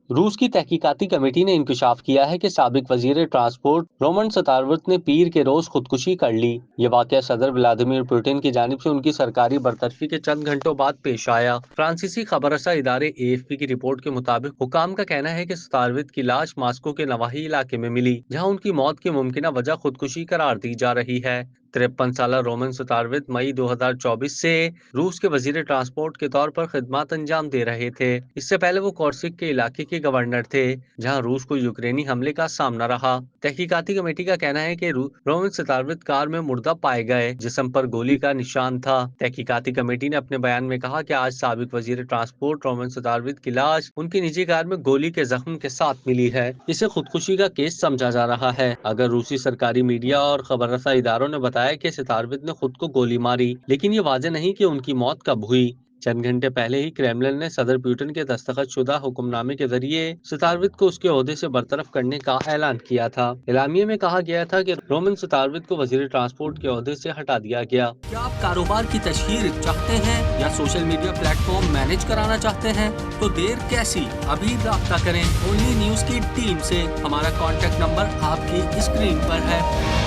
रूस की तहकीकाती कमेटी ने इंकशाफ किया है कि साबिक वजीर ट्रांसपोर्ट रोमन सतारवत ने पीर के रोज खुदकुशी कर ली। ये वाकया सदर व्लादिमीर पुतिन की जानिब से उनकी सरकारी बरतरफी के चंद घंटों बाद पेश आया। फ्रांसीसी खबररसा इदारे AFP की रिपोर्ट के मुताबिक हुकाम का कहना है कि सतारवत की लाश मास्को के नवाही इलाके में मिली, जहाँ उनकी मौत की मुमकिन वजह खुदकुशी करार दी जा रही है। 53 साल रोमन सतारवत मई 2024 से रूस के वजीर ट्रांसपोर्ट के तौर पर खिदमत अंजाम दे रहे थे। इससे पहले वो कॉर्सिक के इलाके के गवर्नर थे, जहां रूस को यूक्रेनी हमले का सामना रहा। तहकीकाती कमेटी का कहना है कि रोमन सतारवत कार में मुर्दा पाए गए, जिस्म पर गोली का निशान था। तहकीकाती कमेटी ने अपने बयान में कहा कि आज साबिक वजीर ट्रांसपोर्ट रोमन सतारवत की लाश उनकी निजी कार में गोली के जख्म के साथ मिली है। इसे खुदकुशी का केस समझा जा रहा है। अगर रूसी सरकारी मीडिया और खबररसा इदारों ने बताया कि सितारवत ने खुद को गोली मारी, लेकिन ये वाज़ेह नहीं कि उनकी मौत कब हुई। चंद घंटे पहले ही क्रेमलिन ने सदर पुतिन के दस्तखत शुदा हुक्मनामे के जरिए सितारवत को उसके ओहदे से बरतरफ करने का ऐलान किया था। एलामिये में कहा गया था कि रोमन सितारवत को वजीर ट्रांसपोर्ट के ओहदे से हटा दिया गया। क्या आप कारोबार की तशहीर चाहते हैं या सोशल मीडिया प्लेटफॉर्म मैनेज कराना चाहते हैं? तो देर कैसी, अभी राब्ता करें ओनली न्यूज की टीम से। हमारा कॉन्टेक्ट नंबर आपकी स्क्रीन पर है।